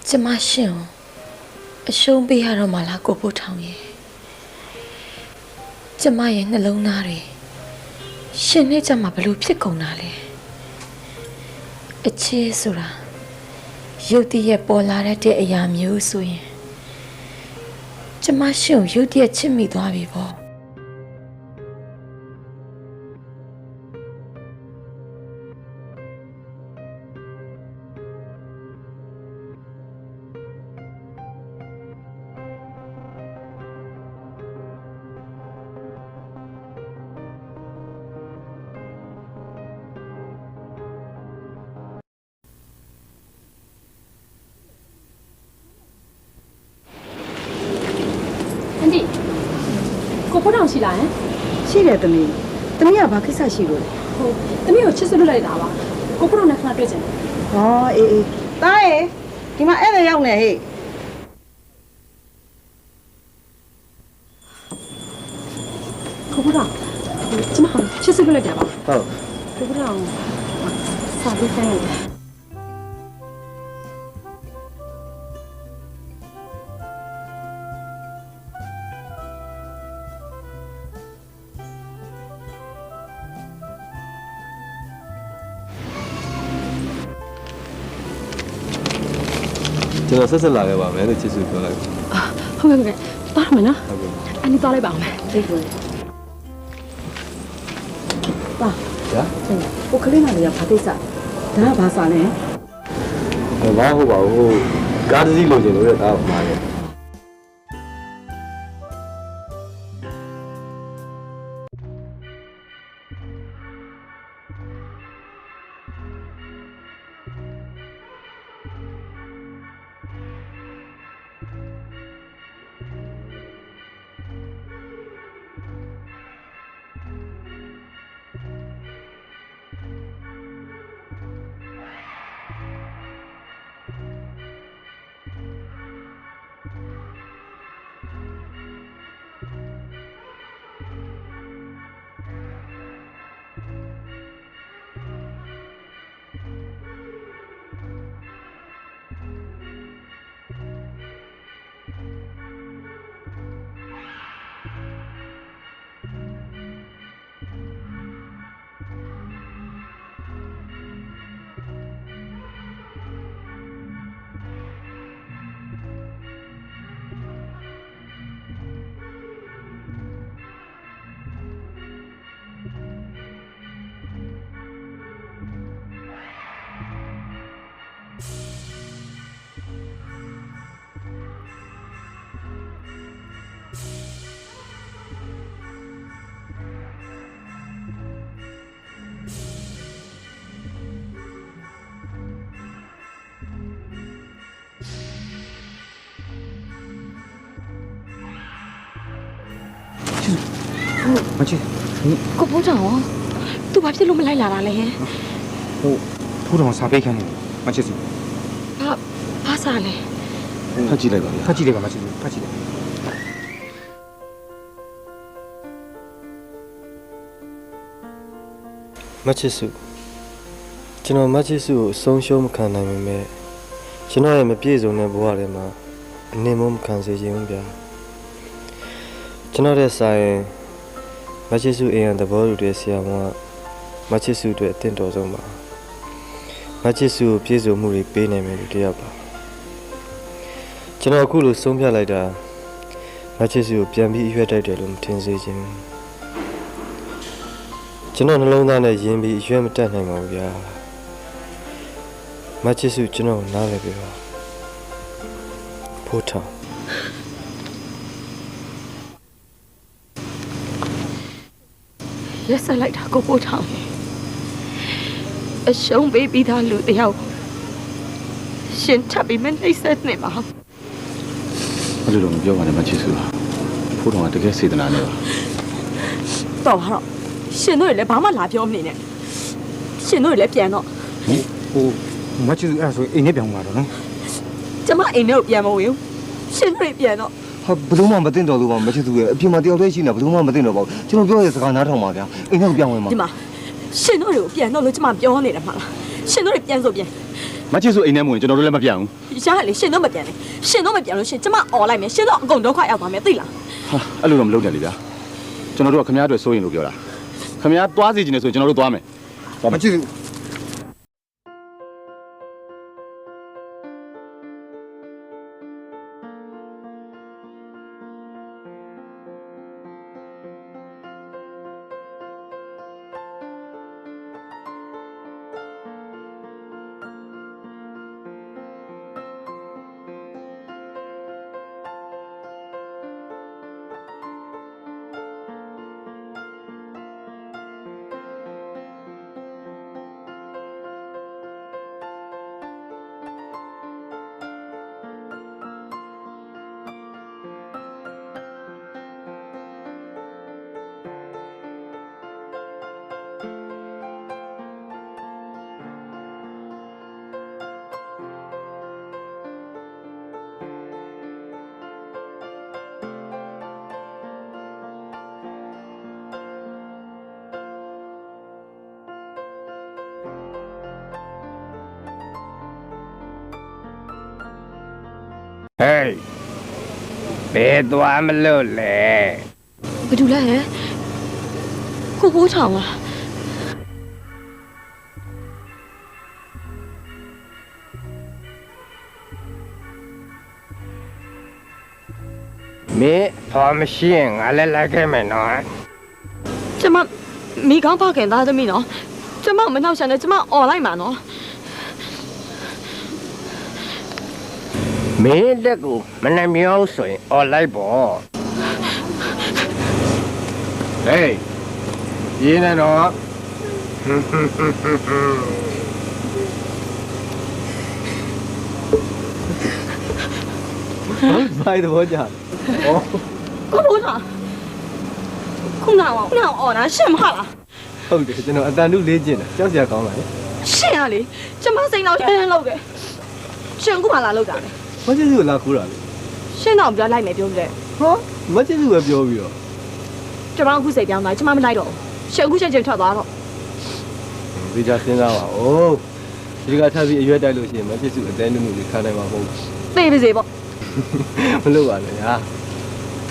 ကျမရှင်အရှုံးပေးရတော့မှလားကိုဖို့ထောင်ရဲ့ကျမရဲ့နှလုံးသားတွေရှင်နဲ့ကြမှာဘလို့ဖြစ်ကုန်တာလဲအချစ်ဆိုတာရုပ်တရက်ပေါ်လာတဲ့အရာမျိုးဆိုရင်ကျမရှင်ကိုရုပ်တရက်ချစ်မိသွားပြီပေါ့ကိုဖိုးတောင်ရှိလားဟင်ရှိတယ်သမီးကဘာကိစ္စရှိလို့လဲဟုတ်သမီးကိုချစ်စွတ်လိုက်တာပါကိုဖိုးတောင်နဲ့ခဏတွေ့ချင်တယ်ဟောအေးတားရဲ့ဒီမှာအဲ့ဒါရောက်နေဟဲ့ကိုဖိုးတောင်ကျမချစ်စွတ်လိုက်တာပါဟုတ်ကိုဖိုးတောင်စာပေးခိုင်းရတယ်ကျွန်တော်ဆက်လာခဲ့ပါမယ်လို့ချစ်စုပြောလိုက်ဟုတ်ကဲ့ပါမယ်နော်ဟုတ်ကဲ့အန်ဒီသွားလိုက်ပါအောင်မယ်သိကိုပါ ညာကိုကလေးမလေးကဘာကိစ္စဒါကဘာစာလဲဘာဟုတ်ပါဘူးကားတစ်စီးလိုချင်လို့ရတာပါလေမချစ်ကိုဖိုးတောင်ရောသူဘာဖြစ်လို့မလိုက်လာတာလဲဟင်ဖိုးတော်စာပေးခိုင်းနေမချစ်စုဘာစားလဲဖတ်ကြည့်လိုက်ပါဖတ်ကြည့်လိုက်ပါမချစ်စုဖတ်ကြည့်လိုက်မချစ်စုကျွန်တော်မချစ်စုကိုအဆုံးရှုံးမခံနိုင်ပေမဲ့ကျွန်တော်ရဲ့မပြည့်စုံတဲ့ဘဝထဲမှာအနည်းမခံစေခြင်းဗျာကျွန်တော်ရဲ့စာရင်မချစ်စုအရင်သဘောတူတဲ့ဆရာမကမချစ်စုအတွက်အသင့်တော်ဆုံးပါမချစ်စုကိုပြည့်စုံမှုတွေပေးနိုင်မယ်လို့တရားပါကျွန်တော်အခုလိုဆုံးဖြတ်လိုက်တာမချစ်စုကိုပြန်ပြီးအရွက်တိုက်တယ်လို့မထင်စေချင်ကျွန်တော်နှလုံးသားနဲ့ယဉ်ပြီးအရွက်မတက်နိုင်ပါဘူးဗျာမချစ်စုကျွန်တော်နားလည်ပြီပါဖိုးထောင်ရက်ဆက်လိုက်တာကိုပို့ထောင်အရှုံးပေးပြီးသားလူတယောက်ရှင်ထပ်ပြီးမနှိမ့်ဆက်နေပါအဲ့လိုတော့မပြောပါနဲ့မချစ်စုဖိုးတော်ကတကယ်စေတနာနဲ့ပါတော့ရှင်တို့လည်းဘာမှလာပြောမနေနဲ့ရှင်တို့လည်းပြန်တော့ဟိုမချစ်စုအဲ့ဆိုအိမ်နဲ့ပြောင်းလာတော့နော်ကျမအိမ်ထဲကိုပြန်မဝင်ဘူးရှင်တို့ပြန်တော့ဟာဘယ်သူမှမသိတော့လို့ပါမချစ်စုရဲ့အပြင်မှာတယောက်တည်းရှိနေတာဘယ်သူမှမသိတော့ပါဘူးကျွန်တော်ပြောရတဲ့စကားနားထောင်ပါဗျာအိမ်ထဲကိုပြောင်းဝင်ပါဒီမှာရှင်တို့တွေကိုပြန်တော့လို့ကျမပြောနေတာမှာလားရှင်တို့တွေပြန်ဆိုပြန် မချစ်စုအိမ်ထဲမှာဝင်ကျွန်တော်တို့လည်းမပြောင်းဘူး ရလေရှင်တော့မပြန်နဲ့ရှင်တော့မပြန်လို့ရှင်ကျမអော်လိုက်မယ်ရှင်တော့အကုန်ဒုက္ခရောက်သွားမယ်သိလား ဟာအဲ့လိုတော့မလုပ်နဲ့လေဗျာကျွန်တော်တို့ကခင်ဗျားအတွက်စိုးရင်လို့ပြောတာခင်ဗျားသွားစီခြင်းနဲ့ဆိုရင်ကျွန်တော်တို့သွားမယ် မချစ်ဘူး ဟေးဘယ်သွားမလို့လဲ ဘယ်သူလဲဟဲ့ကိုဘိုးထောင်လား မင်းဖော်မရှိရင်ငါလည်းလိုက်ခဲ့မယ်နော် ကျမမိကောင်းဖောက်ခင်သားသမီးနော်ကျမမနှောက်ရှက်နဲ့ကျမអော်လိုက်မှာနော် မင်းလက်ကိုမနှမြောက်ဆိုရင်អော်လိုက်ပေါ့ဟေးရင်းနေတော့ ဘာလို့ကြာ ကိုဘိုးထောင်ခုနကអော်တာရှင်မလား ဟုတ်တယ်ကျွန်တော်အတန်တုလေးကျင်တယ်ကြောက်စရာကောင်းပါလေ ရှင်ကလေကျမစိတ်တော့ထဲထဲလောက်တယ်ရှင်ခုမှလာလောက်တာလေ မချစ်စုကိုလာခိုးတာလေ ရှင်တော့ပြောလိုက်မယ်ပြောပြတယ် ဟောမချစ်စုပဲပြောပြီးတော့ ကျမအခုစိတ်ပြောင်းသွားကျမမလိုက်တော့ရှင်အခုချက်ချင်းထွက်သွားတော့ ဒီကြစဉ်းစားပါဦးဒီကထပ်ပြီးအရွက်တိုက်လို့ရှိရင်မချစ်စုအသေးနုနုလေးခါနိုင်မှာမဟုတ်ဘူး သိပါစေပေါ့ မလုပ်ပါနဲ့ဟာ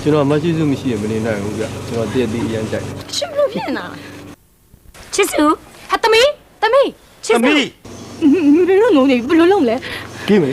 ကျွန်တော်မရှိစုမရှိရင်မနေနိုင်ဘူးဗျကျွန်တော်တည့်တည့်အရန်ကြိုက် ရှင်ဘလို့ဖြစ်နေတာ ချစ်စု ဟာသမီးချစ်စု သမီး ဘယ်လိုလုံးနေဘယ်လိုလုံးလဲ ကြည့်မေ